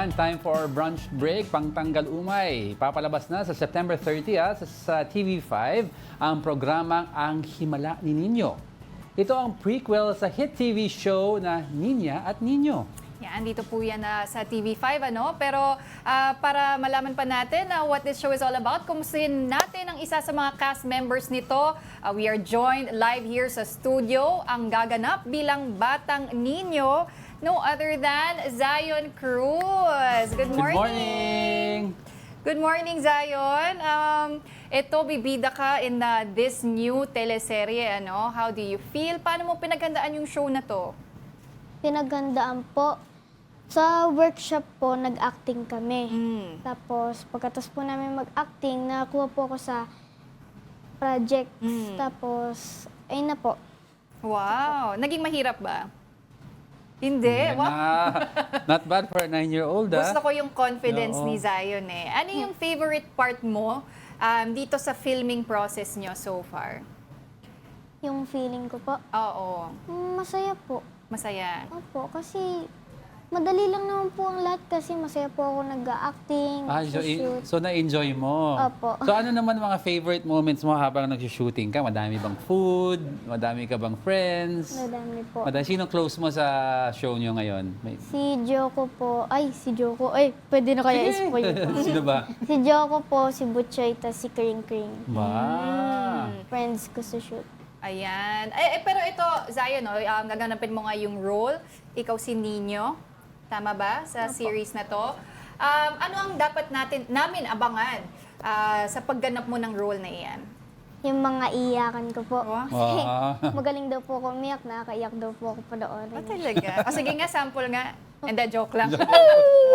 Ayan, time for our brunch break, pangtanggal umay. Papalabas na sa September 30 sa TV5 ang programang Ang Himala ni Nino. Ito ang prequel sa hit TV show na Niña at Niño. Yan, dito po yan sa TV5, ano? Pero para malaman pa natin what this show is all about, kumustahin natin ang isa sa mga cast members nito. We are joined live here sa studio, ang gaganap bilang Batang Nino, no other than Zion Cruz. Good morning! Good morning, Zion. Ito, bibida ka in this new teleserye, ano? How do you feel? Paano mo pinaghandaan yung show na to? Pinaghandaan po. Sa workshop po, nag-acting kami. Tapos, pagkatapos po namin mag-acting, nakakuha po ako sa projects. Tapos, ayun na po. Wow! Naging mahirap ba? Hindi. Wow. Not bad for a 9-year-old. Gusto ko yung confidence Oo. ni Zion eh. Ano yung favorite part mo dito sa filming process nyo so far? Yung feeling ko po, Oo. masaya po. Masaya. Opo, kasi madali lang naman po ang lahat kasi masaya po ako nag-acting, shoot. So na-enjoy mo? Opo. So ano naman mga favorite moments mo habang nag-shooting ka? Madami bang food? Madami ka bang friends? Madami po. Sino close mo sa show nyo ngayon? Si Joko po, pwede na kaya spoil po. Sino ba? Si Joko po, si Butchoy, tas si Kring Kring. Wow. Friends ko sa shoot. Ayan. Pero ito, Zion, gaganapin mo nga yung role. Ikaw si Nino. Tama ba? Sa series na to. Ano ang dapat namin abangan sa pagganap mo ng role na iyan? Yung mga iyakan ko po. Wow. Kasi Wow. magaling daw po ako umiyak, nakakaiyak daw po ako panoorin. Talaga? Sige nga, sample nga. And joke lang.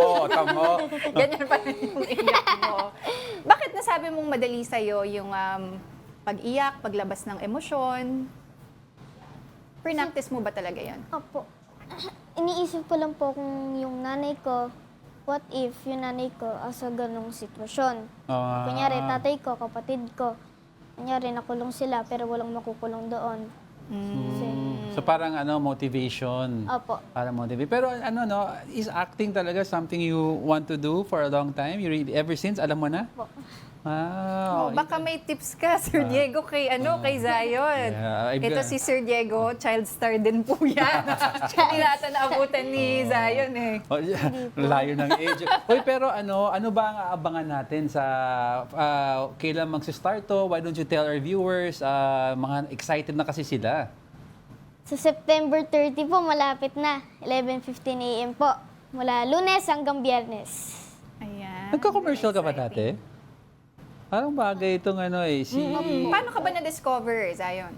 Oo, tamo. Ganyan pa rin yung iyak mo. Bakit nasabi mong madali sa'yo yung pag-iyak, paglabas ng emosyon? Pre-practice mo ba talaga yan? Opo. Iniisip ko lang po kung yung nanay ko, what if yung nanay ko sa ganong sitwasyon. Kunyari, tatay ko, kapatid ko. Kunyari, nakulong sila pero walang makukulong doon. So parang motivation. Opo. Para motivate. Pero is acting talaga something you want to do for a long time? You really, ever since, alam mo na? Opo. Wow. Baka may tips ka, Sir Diego, kay Zion. Yeah, Ito si Sir Diego, child star din po yan. Hindi natin naabutan ni Zion eh. Oh, layo ng age. Uy, pero ano ba ang aabangan natin sa kailan magsi-start to? Why don't you tell our viewers? Mga excited na kasi sila. Sa September 30 po, malapit na. 11:15 a.m. po. Mula Lunes hanggang Biyernes. Ayan. Nagka-commercial ka ba dati? Parang bagay itong Paano ka ba na-discover, Zion?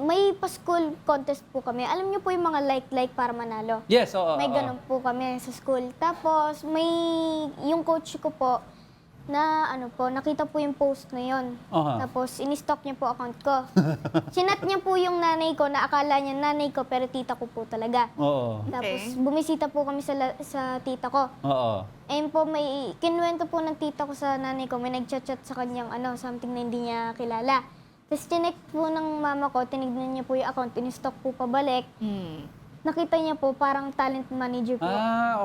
May pa-school contest po kami. Alam niyo po yung mga like para manalo. Yes, oo. May ganun po kami sa school. Tapos, yung coach ko po, nakita po yung post na yon. Tapos, in-stalk niya po account ko. Sinat niya po yung nanay ko, na akala niya nanay ko, pero tita ko po talaga. Oo. Tapos, bumisita po kami sa tita ko. Oo. Ayun po, may kinuwento po ng tita ko sa nanay ko, may nag-chat-chat sa kanyang something na hindi niya kilala. Tapos, chinek po ng mama ko, tinignan niya po yung account, in-stalk po pabalik. Nakita niya po, parang talent manager po.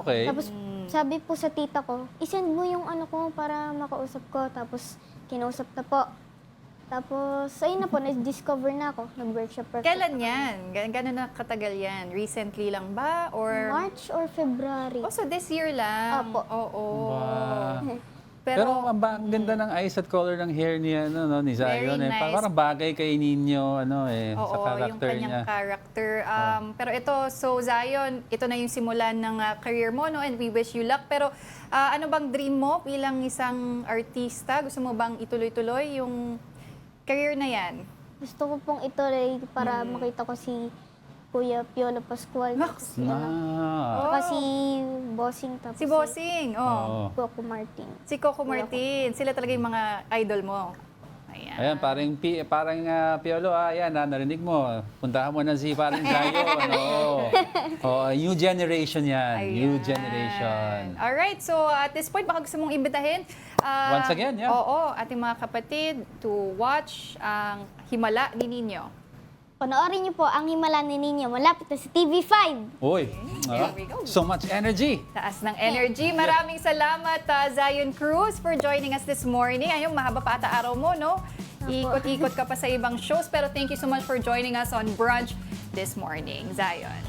Okay. Tapos, sabi po sa tita ko, isend mo yung ko para makausap ko. Tapos, kinausap na po. Tapos, ayun na po, na-discover na ako. Nag-workshop. Kailan yan? Gano'n na katagal yan? Recently lang ba? Or... March or February. Oh, so this year lang? Opo. Oo. Wow. Pero ang ganda ng eyes at color ng hair niya, ni Zion. Very nice. Parang bagay kay Nino, sa Oo, character yung kanyang niya. character. Pero ito, so Zion, ito na yung simulan ng career mo, no? And we wish you luck. Pero ano bang dream mo bilang isang artista? Gusto mo bang ituloy-tuloy yung career na yan? Gusto ko pong ituloy para makita ko si Kuya Piolo Pascual. Max. Kasi Bossing. Tapos Si Bossing, Coco Martin. Si Coco Martin. Sila talaga yung mga idol mo. Ayan, parang Piolo, narinig mo. Puntahan mo na si parang Zion. New generation yan. New generation. Alright, so at this point, baka gusto mong imbitahin. Once again, yeah. Oo, ating mga kapatid to watch ang Himala ni Nino. Panoorin niyo po ang Himala ni Ninyo. Malapit na sa TV5. Uy, There we go. so much energy. Taas ng energy. Maraming salamat, Zion Cruz, for joining us this morning. Ayun, mahaba pa ata araw mo, no? Ikot-ikot ka pa sa ibang shows. Pero thank you so much for joining us on Brunch this morning, Zion.